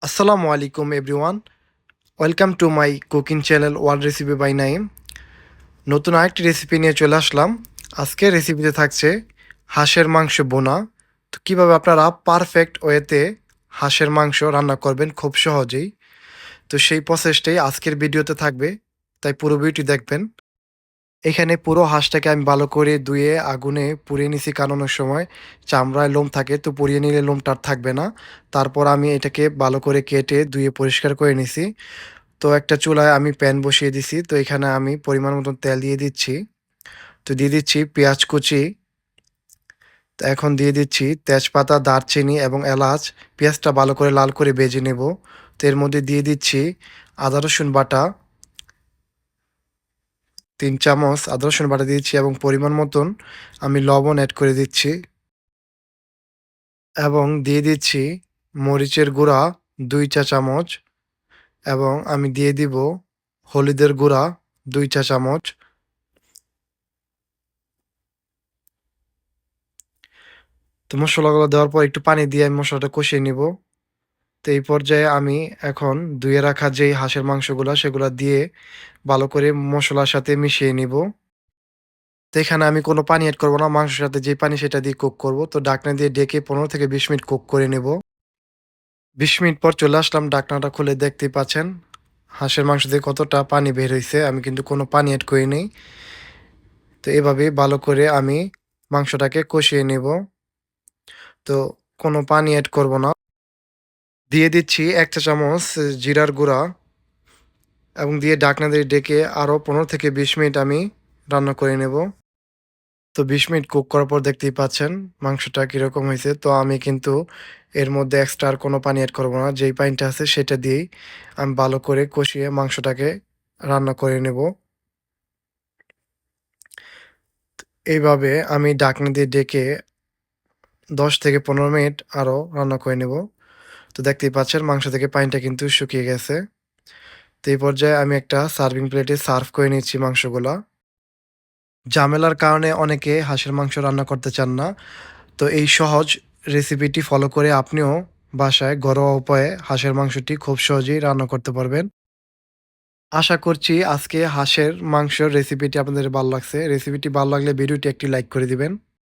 আসসালামু আলাইকুম everyone. Welcome to my cooking channel world recipe by Naim. নতুন আরেকটি রেসিপি নিয়ে চলে আসলাম। আজকের রেসিপিতে থাকছে হাঁসের মাংস বোনা। তো কীভাবে আপনারা পারফেক্ট ওয়েতে হাঁসের মাংস রান্না করবেন খুব সহজেই, তো সেই প্রসেসটাই আজকের ভিডিওতে থাকবে, তাই পুরো ভিডিওটি দেখবেন। এখানে পুরো হাঁসটাকে আমি ভালো করে ধুয়ে আগুনে পুড়িয়ে নিছি, কারণ অনেক সময় চামড়ায় লোম থাকে, তো পুড়িয়ে নিলে লোমটা আর থাকবে না। তারপর আমি এটাকে ভালো করে কেটে ধুয়ে পরিষ্কার করে নিছি। তো একটা চুলায় আমি প্যান বসিয়ে দিছি। তো এখানে আমি পরিমাণ মতন তেল দিয়ে দিচ্ছি। তো দিয়ে দিচ্ছি পেঁয়াজ কুচি। তো এখন দিয়ে দিচ্ছি তেজপাতা, দারচিনি এবং এলাচ। পেঁয়াজটা ভালো করে লাল করে ভেজে নেব। তো এর মধ্যে দিয়ে দিচ্ছি আদা রসুন বাটা, ৩ চামচ আদা রসুন বাটা দিয়েছি এবং পরিমাণ মতন আমি লবণ অ্যাড করে দিচ্ছি এবং দিয়ে দিচ্ছি মরিচের গুঁড়া ২ চা চামচ এবং আমি দিয়ে দিব হলুদের গুঁড়া ২ চা চামচ। তো মসলাগুলো দেওয়ার পর একটু পানি দিয়ে আমি মসলাটা কষিয়ে নিব। তো এই পর্যায়ে আমি এখন ধুয়ে রাখা যেই হাঁসের মাংসগুলা সেগুলা দিয়ে ভালো করে মসলার সাথে মিশিয়ে নিব। তো এখানে আমি কোনো পানি এড করব না। মাংসের সাথে যে পানি সেটা দিয়ে কুক করব। তো ঢাকনা দিয়ে ঢেকে ১৫ থেকে ২০ মিনিট কুক করে নেব। ২০ মিনিট পর চলে আসলাম, ঢাকনাটা খুলে দেখতেই পাচ্ছেন হাঁসের মাংস থেকে কতটা পানি বের হইছে। আমি কিন্তু কোনো পানি এড করিনি। তো এভাবেই ভালো করে আমি মাংসটাকে কষিয়ে নিব। তো কোনো পানি এড করব না। দিয়ে দিচ্ছি ১ চা চামচ জিরার গুঁড়া এবং দিয়ে ঢাকনা দিয়ে ঢেকে আরও ১৫ থেকে ২০ মিনিট আমি রান্না করে নেব। তো ২০ মিনিট কুক করার পর দেখতেই পাচ্ছেন মাংসটা কীরকম হয়েছে। তো আমি কিন্তু এর মধ্যে এক্সট্রা আর কোনো পানি এড করব না। যেই পানিটা আছে সেটা দিয়েই আমি ভালো করে কষিয়ে মাংসটাকে রান্না করে নেব। এইভাবে আমি ঢাকনা দিয়ে ঢেকে ১০ থেকে ১৫ মিনিট আরও রান্না করে নেব। তো দেখতেই পাচ্ছেন মাংস থেকে পানিটা কিন্তু শুকিয়ে গেছে। তো এই পর্যায়ে আমি একটা সার্ভিং প্লেটে সার্ভ করে নিচ্ছি মাংসগুলা। ঝামেলার কারণে অনেকে হাঁসের মাংস রান্না করতে চান না। তো এই সহজ রেসিপিটি ফলো করে আপনিও বাসায় ঘরোয়া উপায়ে হাঁসের মাংসটি খুব সহজেই রান্না করতে পারবেন। আশা করছি আজকে হাঁসের মাংসের রেসিপিটি আপনাদের ভালো লাগছে। রেসিপিটি ভালো লাগলে ভিডিওটি একটি লাইক করে দিবেন।